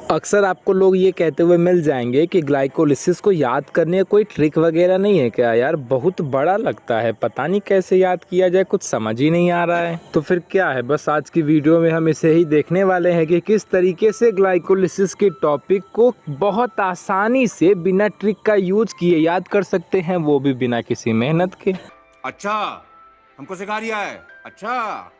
अक्सर आपको लोग ये कहते हुए मिल जाएंगे कि ग्लाइकोलिसिस को याद करने का कोई ट्रिक वगैरह नहीं है क्या यार, बहुत बड़ा लगता है, पता नहीं कैसे याद किया जाए, कुछ समझ ही नहीं आ रहा है। तो फिर क्या है, बस आज की वीडियो में हम इसे ही देखने वाले हैं कि किस तरीके से ग्लाइकोलिसिस के टॉपिक को बहुत आसानी से बिना ट्रिक का यूज किए याद कर सकते हैं, वो भी बिना किसी मेहनत के। अच्छा, हमको सिखा रिया है। अच्छा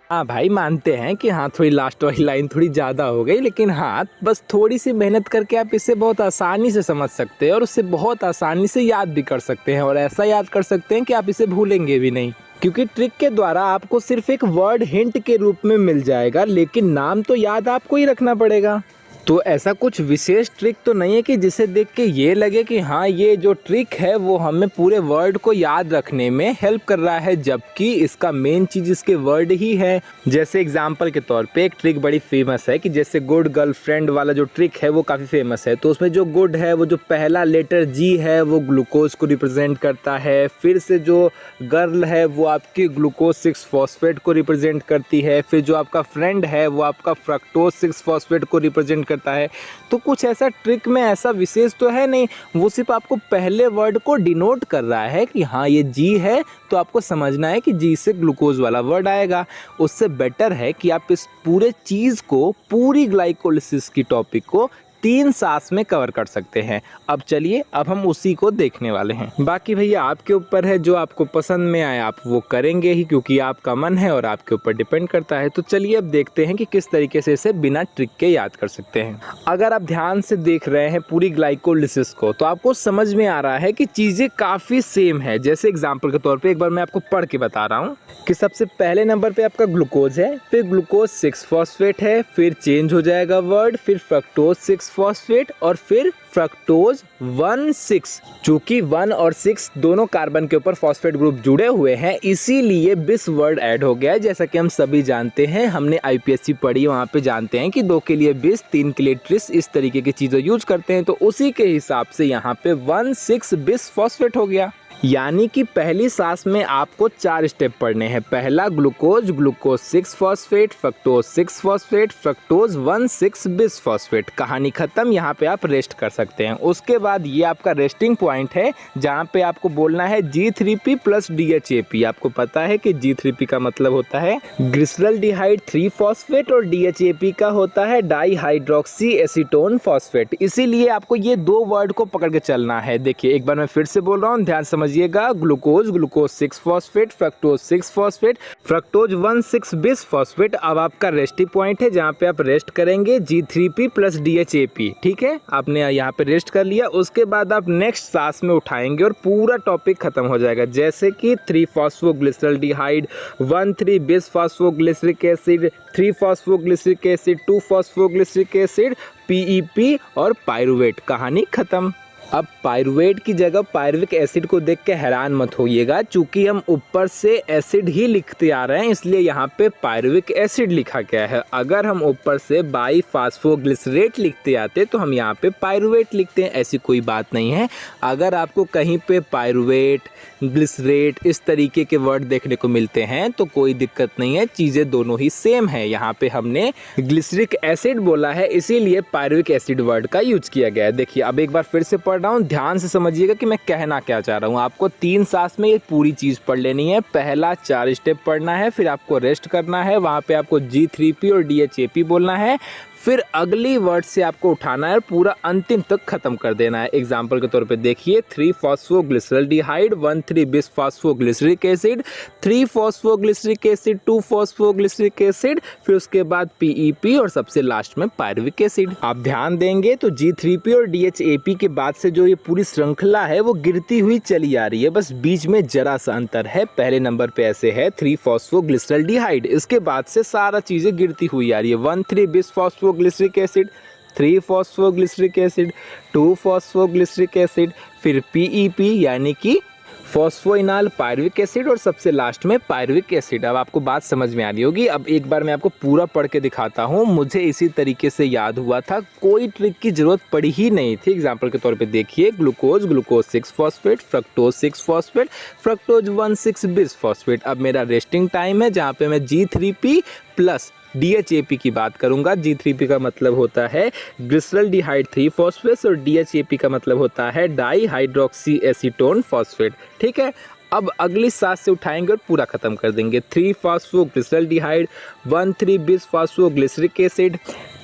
हाँ भाई, मानते हैं कि हाँ थोड़ी लास्ट वाली लाइन थोड़ी ज़्यादा हो गई, लेकिन हाँ बस थोड़ी सी मेहनत करके आप इसे बहुत आसानी से समझ सकते हैं और उससे बहुत आसानी से याद भी कर सकते हैं, और ऐसा याद कर सकते हैं कि आप इसे भूलेंगे भी नहीं, क्योंकि ट्रिक के द्वारा आपको सिर्फ एक वर्ड हिंट के रूप में मिल जाएगा, लेकिन नाम तो याद आपको ही रखना पड़ेगा। तो ऐसा कुछ विशेष ट्रिक तो नहीं है कि जिसे देख के ये लगे कि हाँ ये जो ट्रिक है वो हमें पूरे वर्ड को याद रखने में हेल्प कर रहा है, जबकि इसका मेन चीज़ इसके वर्ड ही है। जैसे एग्जांपल के तौर पे एक ट्रिक बड़ी फेमस है कि जैसे गुड गर्लफ्रेंड वाला जो ट्रिक है वो काफ़ी फेमस है। तो उसमें जो गुड है वो जो पहला लेटर जी है वो ग्लूकोज को रिप्रेजेंट करता है, फिर से जो गर्ल है वो आपकी ग्लूकोज 6 फॉस्फेट को रिप्रेजेंट करती है, फिर जो आपका फ्रेंड है वो आपका फ्रक्टोज 6 फॉस्फेट को रिप्रेजेंट करता है। तो कुछ ऐसा ट्रिक में ऐसा विशेष तो है नहीं, वो सिर्फ आपको पहले वर्ड को डिनोट कर रहा है कि हाँ ये जी है, तो आपको समझना है कि जी से ग्लूकोज वाला वर्ड आएगा। उससे बेटर है कि आप इस पूरे चीज़ को, पूरी ग्लाइकोलिसिस की टॉपिक को 3 सांस में कवर कर सकते हैं। अब चलिए, अब हम उसी को देखने वाले हैं। बाकी भैया आपके ऊपर है, जो आपको पसंद में आए आप वो करेंगे ही, क्योंकि आपका मन है और आपके ऊपर डिपेंड करता है। तो चलिए अब देखते हैं कि किस तरीके से इसे बिना ट्रिक के याद कर सकते हैं। अगर आप ध्यान से देख रहे हैं पूरी ग्लाइकोलिसिस को, तो आपको समझ में आ रहा है कि चीज़ें काफ़ी सेम है। जैसे एग्जाम्पल के तौर पर एक बार मैं आपको पढ़ के बता रहा हूँ कि सबसे पहले नंबर पे आपका ग्लूकोज है, फिर ग्लूकोज 6 फॉस्फेट है, फिर चेंज हो जाएगा वर्ड, फिर फ्रक्टोज 6 फॉस्फेट और फिर फ्रक्टोज 1,6। चूंकि 1 और 6 दोनों कार्बन के ऊपर फॉस्फेट ग्रुप जुड़े हुए हैं, इसीलिए बिस वर्ड ऐड हो गया है। जैसा कि हम सभी जानते हैं, हमने आईपीएससी पढ़ी, वहाँ पे जानते हैं कि 2 के लिए बिस, 3 के लिए ट्रिस, इस तरीके की चीज़ें यूज करते हैं। तो उसी के हिसाब से यहाँ पे 1,6 बिस फॉस्फेट हो गया। यानी कि पहली सांस में आपको 4 स्टेप पढ़ने हैं। पहला glucose, glucose 6 phosphate, fructose 6 phosphate, fructose 1,6 bis phosphate. कहानी खत्म, यहाँ पे आप रेस्ट कर सकते हैं। उसके बाद ये आपका रेस्टिंग पॉइंट है, जहाँ पे आपको बोलना है G3P प्लस DHAP। आपको पता है कि G3P का मतलब होता है ग्लिसरल्डिहाइड 3 फॉस्फेट और DHAP का होता है डाईहाइड्रोक्सी एसीटोन फॉस्फेट। इसीलिए आपको ये 2 वर्ड को पकड़ के चलना है। देखिए एक बार मैं फिर से बोल रहा हूँ, ध्यान समझिएगा। Glucose, glucose 6 phosphate, fructose 6 phosphate, fructose 1,6 bis phosphate. अब आपका रेस्टिंग पॉइंट है, जहाँ पे आप रेस्ट करेंगे G3P प्लस DHAP। ठीक है, आपने यहाँ पे रेस्ट कर लिया। उसके बाद आप नेक्स्ट सांस में उठाएंगे और पूरा टॉपिक खत्म हो जाएगा। जैसे कि 3 फॉस्फोग्लिसरल्डिहाइड, 1,3 बिस phosphoglyceric acid, 3 phosphoglyceric acid, 2 phosphoglyceric acid, PEP और पायरुवेट। कहानी खत्म। अब पायरुवेट की जगह पायरुविक एसिड को देख के हैरान मत होइएगा, चूंकि हम ऊपर से एसिड ही लिखते आ रहे हैं, इसलिए यहाँ पे पायरुविक एसिड लिखा गया है। अगर हम ऊपर से बाईफास्फोग्लिसरेट लिखते आते तो हम यहाँ पे पायरुवेट लिखते हैं, ऐसी कोई बात नहीं है। अगर आपको कहीं पे पायरुवेट, ग्लिसरेट इस तरीके के वर्ड देखने को मिलते हैं तो कोई दिक्कत नहीं है, चीज़ें दोनों ही सेम है। यहाँ पे हमने ग्लिसरिक एसिड बोला है, इसीलिए पायरुविक एसिड वर्ड का यूज किया गया है। देखिए अब एक बार फिर से पढ़ रहा हूँ, ध्यान से समझिएगा कि मैं कहना क्या चाह रहा हूँ। आपको 3 सांस में ये पूरी चीज़ पढ़ लेनी है। पहला 4 स्टेप पढ़ना है, फिर आपको रेस्ट करना है, वहाँ पे आपको G3P और DHAP बोलना है, फिर अगली वर्ड से आपको उठाना है और पूरा अंतिम तक खत्म कर देना है। एग्जाम्पल के तौर पे देखिए 3 फॉस्फोग्लिसरल्डिहाइड, 1,3 बिस phosphoglyceric acid, 3 phosphoglyceric acid, 2 phosphoglyceric acid, फिर उसके बाद PEP और सबसे लास्ट में पायरुविक एसिड। आप ध्यान देंगे तो G3P और DHAP के बाद से जो ये पूरी श्रृंखला है वो गिरती हुई चली आ रही है, बस बीच में जरा सा अंतर है। पहले नंबर पे ऐसे है 3 फॉस्फोग्लिसरल्डिहाइड, इसके बाद से सारा चीजें गिरती हुई आ रही है। 1,3 बिस phosphoglyceric acid, 3 phosphoglyceric acid, 2 phosphoglyceric acid, फिर PEP यानी कि फॉस्फोइनाल पायरुविक एसिड और सबसे लास्ट में पायरुविक एसिड। अब आपको बात समझ में आ रही होगी। अब एक बार मैं आपको पूरा पढ़ के दिखाता हूँ, मुझे इसी तरीके से याद हुआ था, कोई ट्रिक की जरूरत पड़ी ही नहीं थी। एग्जाम्पल के तौर पे देखिए glucose, glucose 6 phosphate, fructose 6 phosphate, fructose 1,6 bis phosphate. अब मेरा रेस्टिंग टाइम है, जहाँ पे मैं G3P प्लस DHAP की बात करूंगा। G3P का मतलब होता है ग्लिसरॉल्डिहाइड 3 फॉस्फेट और DHAP का मतलब होता है डाई हाइड्रोक्सी एसीटोन फॉस्फेट। ठीक है, अब अगली सांस से उठाएंगे और पूरा खत्म कर देंगे। 3-फॉस्फोग्लिसरॉल्डिहाइड, 1,3-बिस-फॉस्फोग्लिसरिक एसिड,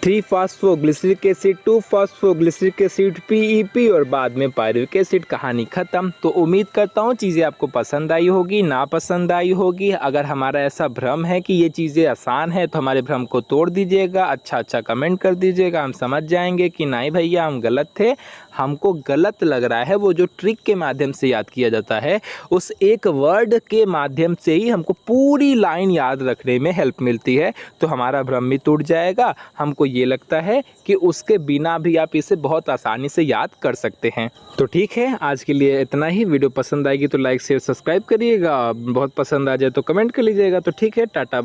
3-फॉस्फोग्लिसरिक एसिड, 2-फॉस्फोग्लिसरिक एसिड, PEP और बाद में पायरुविक एसिड। कहानी खत्म। तो उम्मीद करता हूँ चीज़ें आपको पसंद आई होगी, ना पसंद आई होगी। अगर हमारा ऐसा भ्रम है कि ये चीज़ें आसान है तो हमारे भ्रम को तोड़ दीजिएगा, अच्छा कमेंट कर दीजिएगा। हम समझ जाएंगे कि नहीं भैया हम गलत थे, हमको गलत लग रहा है। वो जो ट्रिक के माध्यम से याद किया जाता है, उस एक वर्ड के माध्यम से ही हमको पूरी लाइन याद रखने में हेल्प मिलती है। तो हमारा भ्रम भी टूट जाएगा। हमको ये लगता है कि उसके बिना भी आप इसे बहुत आसानी से याद कर सकते हैं। तो ठीक है, आज के लिए इतना ही। वीडियो पसंद आएगी तो लाइक शेयर सब्सक्राइब करिएगा। बहुत पसंद आ जाए तो कमेंट कर लीजिएगा। तो ठीक है, टाटा।